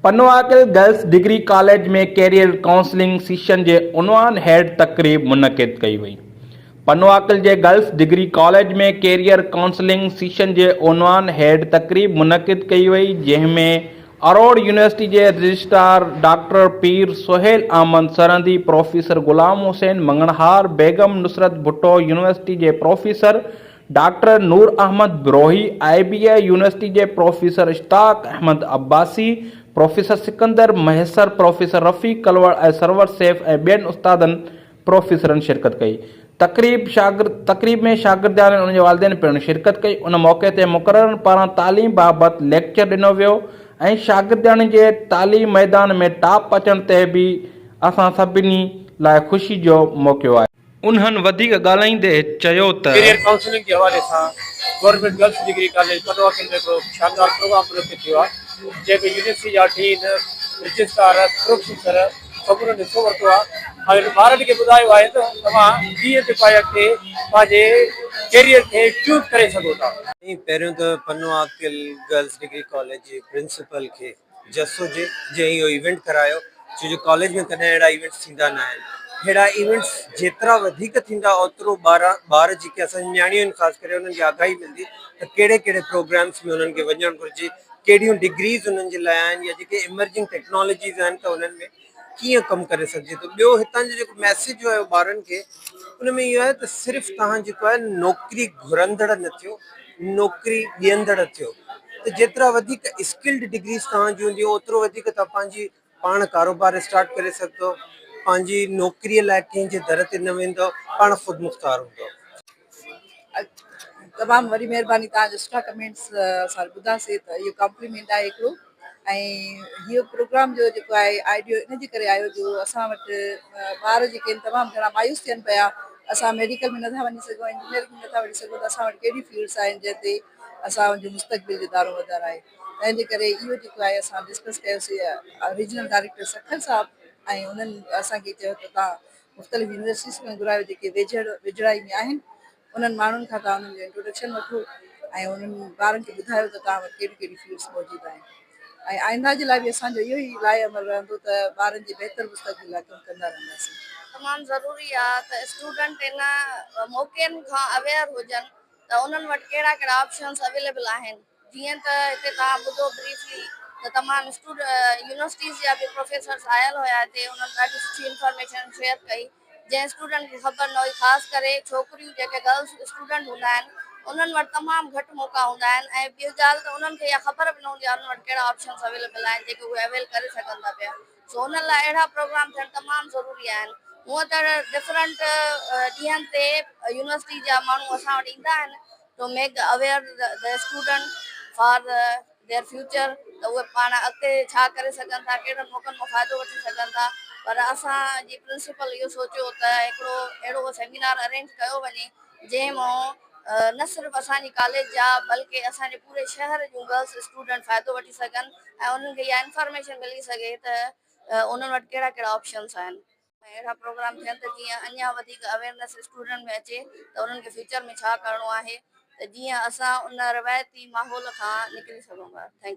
पनवाकिल girls degree college में career counselling session के उन्वान हेड तकरीब मुनक़िद कई वई। पनवाकिल के गर्ल्स डिग्री कॉलेज में कैरियर काउंसलिंग सेशन के उन्वान हेड तकरीब मुनक़िद कई वई, जंहिंमें अरोड़ यूनिवर्सिटी के registrar doctor Pir Sohail Ahmed Sarhadi, professor Ghulam Hussain Manganhar, Begum Nusrat Bhutto university के professor doctor Noor Ahmed Brohi, IBA university के professor Ishtiaq Ahmed Abbasi, professor Sikandar Mahsar, professor Rafiq Kalwar ऐं सरवर सैफ ऐं ॿियनि उस्तादनि प्रोफेसरनि शिरकत कई। तकरीब में शागिर्दान ऐं उनजे वालिदैन पिणु शिरकत कई। उन मौक़े ते मुक़ररनि पारां तालीम बाबति लेक्चर ॾिनो वियो ऐं शागिर्दान जे तालीम मैदान में टॉप अचण ते बि असां सभिनी लाइ ख़ुशी जो मौक़ो आहे। उन्हनि वधीक ॻाल्हाईंदे चयो त कैरियर काउंसलिंग के हवाले से गवर्नमेंट गर्ल्स डिग्री कॉलेज पनवाकिल में को शानदार प्रोग्राम मुनक़िद थियो आहे, जंहिंमें यूनिवर्सिटी जा डीन, रजिस्ट्रार, प्रोफेसर सभिनी हिसो वरितो आहे ऐं ॿारनि खे ॿुधायो आहे त तव्हां कीअं ते पाए अॻिते पंहिंजे कैरियर खे चूज़ करे सघो था। पहिरियों त पनवाकिल गर्ल्स डिग्री कॉलेज जे प्रिंसिपल खे जसो जे इहो इवेंट करायो, छो जो कॉलेज में कॾहिं अहिड़ा इवेंट्स थींदा न आहिनि। अहिड़ा इवेंट्स जेतिरा वधीक थींदा ओतिरो ॿार जेके असांजी न्याणियूं आहिनि, ख़ासि करे उन्हनि खे आगाही मिलंदी त कहिड़े कहिड़े प्रोग्राम्स में उन्हनि खे वञणु घुरिजे, कहिड़ियूं डिग्रीज़ उन्हनि जे लाइ आहिनि या जेके इमर्जिंग टेक्नोलॉजीज़ आहिनि त उन्हनि में कीअं कमु करे सघिजे थो। ॿियो हितां जो जेको मैसेज आहे ॿारनि खे, उन में इहो आहे त सिर्फ़ु तव्हां जेको आहे नौकिरी घुरंदड़ न थियो, नौकिरी ॾियंदड़ थियो। त जेतिरा वधीक स्किल्ड डिग्रीज़ तव्हां जूं हूंदियूं ओतिरो वधीक तव्हां पंहिंजी पाण कारोबार स्टार्ट करे सघंदो, पंहिंजी नौकिरीअ लाइ कंहिंजे दर ते न वेंदो, पाण ख़ुदि मुख़्तार हूंदो। तमामु वॾी महिरबानी, तव्हांजा सुठा कमेंट्स असां ॿुधासीं त इहो कॉम्प्लीमेंट आहे हिकिड़ो। ऐं इहो प्रोग्राम जो जेको आहे आइडियो इन जे करे आयो जो असां वटि ॿार जेके आहिनि तमामु घणा मायूस थियनि पिया, असां मेडिकल में नथा वञी सघूं, इंजीनियरिंग में नथा वञी सघूं, त असां वटि कहिड़ी फील्ड्स आहिनि जंहिं ते असांजो मुस्तक़बिल जो दारो मदार आहे। तंहिंजे करे इहो जेको आहे असां डिस्कस कयोसीं रीजनल डायरेक्टर सखल साहब, ऐं उन्हनि असांखे चयो त तव्हां मुख़्तलिफ़ यूनिवर्सिटीज़ में घुरायो जेके वेझड़ाई में आहिनि, उन्हनि माण्हुनि खां तव्हां उन्हनि जो इंट्रोडक्शन वठो ऐं उन्हनि ॿारनि खे ॿुधायो त तव्हां वटि कहिड़ी कहिड़ी फील्ड्स मौजूदु आहिनि। ऐं आईंदा जे लाइ बि असांजो इहो ई लाइ अमल रहंदो त ॿारनि जे बहितर मुस्तक़बिल लाइ कमु कंदा रहंदासीं। तमामु ज़रूरी आहे त स्टूडेंट इन मौक़नि खां अवेयर हुजनि त उन्हनि वटि कहिड़ा कहिड़ा ऑप्शन्स अवेलेबल आहिनि। जीअं त हिते तव्हां ॿुधो ब्रीफली त तमामु यूनिवर्सिटीज़ जा बि प्रोफेसर्स आयल हुया हिते, उन्हनि ॾाढी सुठी इंफॉर्मेशन शेयर कई जंहिं स्टूडेंट खे ख़बर न हुई। ख़ासि करे छोकिरियूं जेके गर्ल्स स्टूडेंट हूंदा आहिनि उन्हनि वटि तमामु घटि मौक़ा हूंदा आहिनि ऐं ॿियो ॻाल्हि त उन्हनि खे इहा ख़बर बि न हूंदी आहे उन्हनि वटि कहिड़ा ऑप्शन्स अवेलेबल आहिनि जेके उहे अवेल करे सघनि था पिया। सो उन लाइ अहिड़ा प्रोग्राम थियणु तमामु ज़रूरी आहिनि। हूअं त डिफरेंट ॾींहंनि ते यूनिवर्सिटी जा माण्हू असां वटि ईंदा आहिनि to make aware the student for their future, त उहे पाण अॻिते छा करे सघनि था, कहिड़नि मौक़नि मां फ़ाइदो वठी सघनि था। पर असांजी प्रिंसिपल इहो सोचियो त हिकिड़ो अहिड़ो सेमिनार अरेंज कयो वञे जंहिं मां न सिर्फ़ु असांजी कॉलेज जा बल्कि असांजे पूरे शहर जूं गर्ल्स स्टूडेंट फ़ाइदो वठी सघनि ऐं उन्हनि खे इहा इंफॉर्मेशन मिली सघे त उन्हनि वटि कहिड़ा कहिड़ा ऑप्शन्स आहिनि। अहिड़ा प्रोग्राम थियनि त जीअं अञा वधीक अवेयरनेस स्टूडेंट में अचे त उन्हनि खे फ्यूचर में छा करिणो आहे, त जीअं असां उन रवायती माहौल खां निकिरी सघूं था। Thank U.